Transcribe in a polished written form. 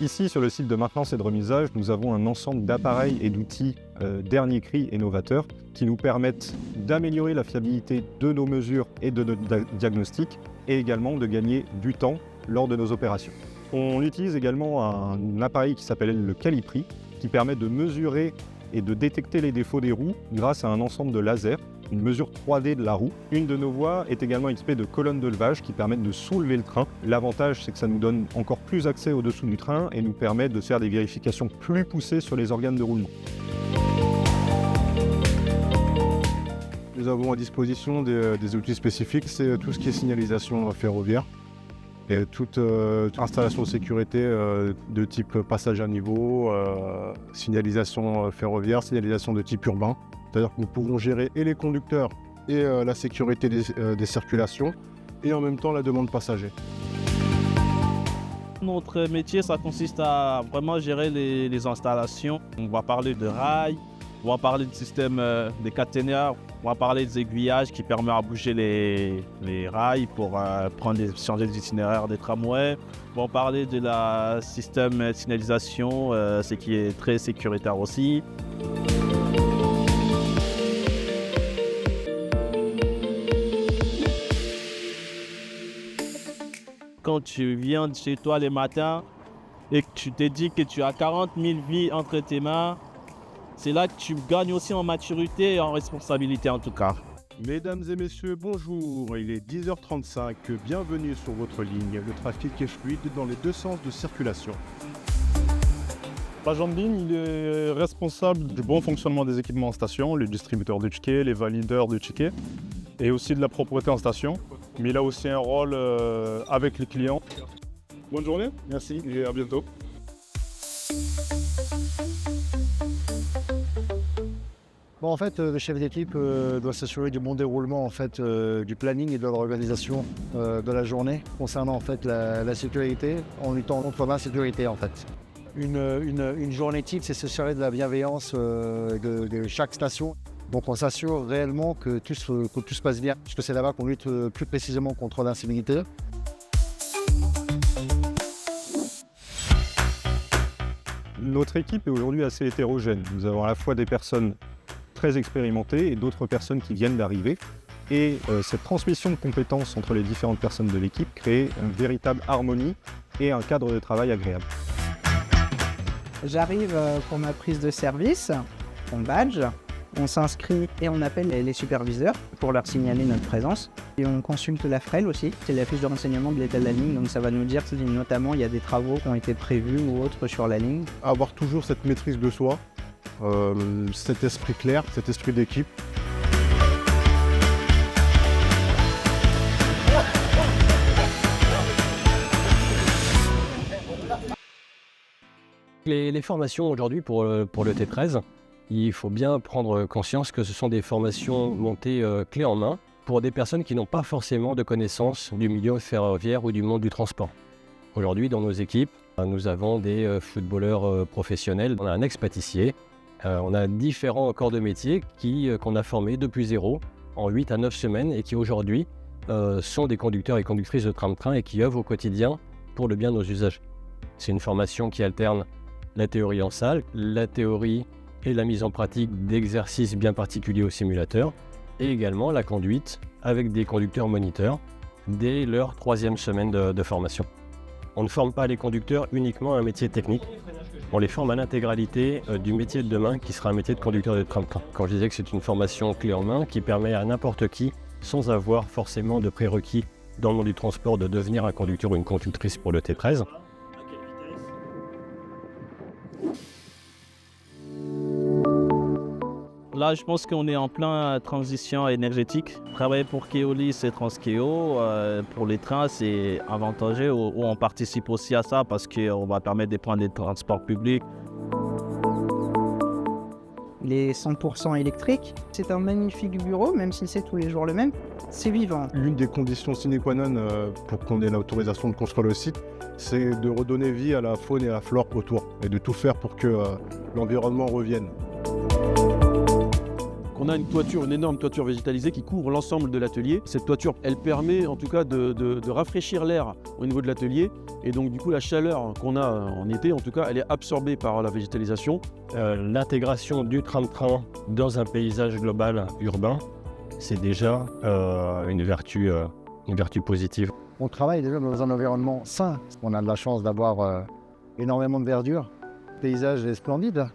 ici, sur le site de maintenance et de remisage, nous avons un ensemble d'appareils et d'outils dernier cri et novateurs qui nous permettent d'améliorer la fiabilité de nos mesures et de notre diagnostic et également de gagner du temps lors de nos opérations. On utilise également un appareil qui s'appelle le Calipri qui permet de mesurer et de détecter les défauts des roues grâce à un ensemble de lasers, une mesure 3D de la roue. Une de nos voies est également équipée de colonnes de levage qui permettent de soulever le train. L'avantage, c'est que ça nous donne encore plus accès au-dessous du train et nous permet de faire des vérifications plus poussées sur les organes de roulement. Nous avons à disposition des outils spécifiques, c'est tout ce qui est signalisation ferroviaire et toute installation de sécurité de type passage à niveau, signalisation ferroviaire, signalisation de type urbain. C'est-à-dire que nous pouvons gérer et les conducteurs et la sécurité des circulations et en même temps la demande passager. Notre métier, ça consiste à vraiment gérer les installations. On va parler de rails, on va parler du système des caténaires, on va parler des aiguillages qui permettent à bouger les rails pour changer les itinéraires des tramways. On va parler de la système de signalisation, ce qui est très sécuritaire aussi. Quand tu viens de chez toi les matins et que tu te dis que tu as 40 000 vies entre tes mains, c'est là que tu gagnes aussi en maturité et en responsabilité en tout cas. Mesdames et messieurs, bonjour, il est 10h35, bienvenue sur votre ligne. Le trafic est fluide dans les deux sens de circulation. L'agent de ligne, il est responsable du bon fonctionnement des équipements en station, les distributeurs de tickets, les valideurs de tickets, et aussi de la propreté en station. Mais il a aussi un rôle avec les clients. Bonne journée, merci et à bientôt. Bon, en fait, le chef d'équipe doit s'assurer du bon déroulement en fait, du planning et de l'organisation de la journée concernant en fait, la sécurité, en luttant contre l'insécurité en fait. Une journée type, c'est s'assurer de la bienveillance de chaque station. Donc on s'assure réellement que tout se passe bien, puisque c'est là-bas qu'on lutte plus précisément contre l'incivilité. Notre équipe est aujourd'hui assez hétérogène. Nous avons à la fois des personnes très expérimentées et d'autres personnes qui viennent d'arriver. Et cette transmission de compétences entre les différentes personnes de l'équipe crée une véritable harmonie et un cadre de travail agréable. J'arrive pour ma prise de service, mon badge. On s'inscrit et on appelle les superviseurs pour leur signaler notre présence. Et on consulte la FREL aussi, c'est la fiche de renseignement de l'état de la ligne, donc ça va nous dire si notamment il y a des travaux qui ont été prévus ou autres sur la ligne. Avoir toujours cette maîtrise de soi, cet esprit clair, cet esprit d'équipe. Les formations aujourd'hui pour le T13, il faut bien prendre conscience que ce sont des formations montées clé en main pour des personnes qui n'ont pas forcément de connaissances du milieu ferroviaire ou du monde du transport. Aujourd'hui, dans nos équipes, nous avons des footballeurs professionnels, on a un ex-pâtissier, on a différents corps de métier qu'on a formés depuis zéro en 8 à 9 semaines et qui aujourd'hui sont des conducteurs et conductrices de tram-train et qui œuvrent au quotidien pour le bien de nos usagers. C'est une formation qui alterne la théorie en salle, la théorie et la mise en pratique d'exercices bien particuliers au simulateur, et également la conduite avec des conducteurs moniteurs dès leur 3e semaine de formation. On ne forme pas les conducteurs uniquement à un métier technique, on les forme à l'intégralité du métier de demain qui sera un métier de conducteur de tram-train. Quand je disais que c'est une formation clé en main qui permet à n'importe qui, sans avoir forcément de prérequis dans le monde du transport, de devenir un conducteur ou une conductrice pour le T13. Là, je pense qu'on est en plein transition énergétique. Travailler pour Keolis et Transkéo, pour les trains, c'est avantageux. Où on participe aussi à ça parce qu'on va permettre de prendre des transports publics. Il est 100% électrique. C'est un magnifique bureau, même si c'est tous les jours le même. C'est vivant. L'une des conditions sine qua non pour qu'on ait l'autorisation de construire le site, c'est de redonner vie à la faune et à la flore autour et de tout faire pour que l'environnement revienne. On On a une énorme toiture végétalisée qui couvre l'ensemble de l'atelier. Cette toiture, elle permet en tout cas de rafraîchir l'air au niveau de l'atelier. Et donc du coup, la chaleur qu'on a en été, en tout cas, elle est absorbée par la végétalisation. L'intégration du tram-train dans un paysage global urbain, c'est déjà une vertu positive. On travaille déjà dans un environnement sain. On a de la chance d'avoir énormément de verdure. Le paysage est splendide.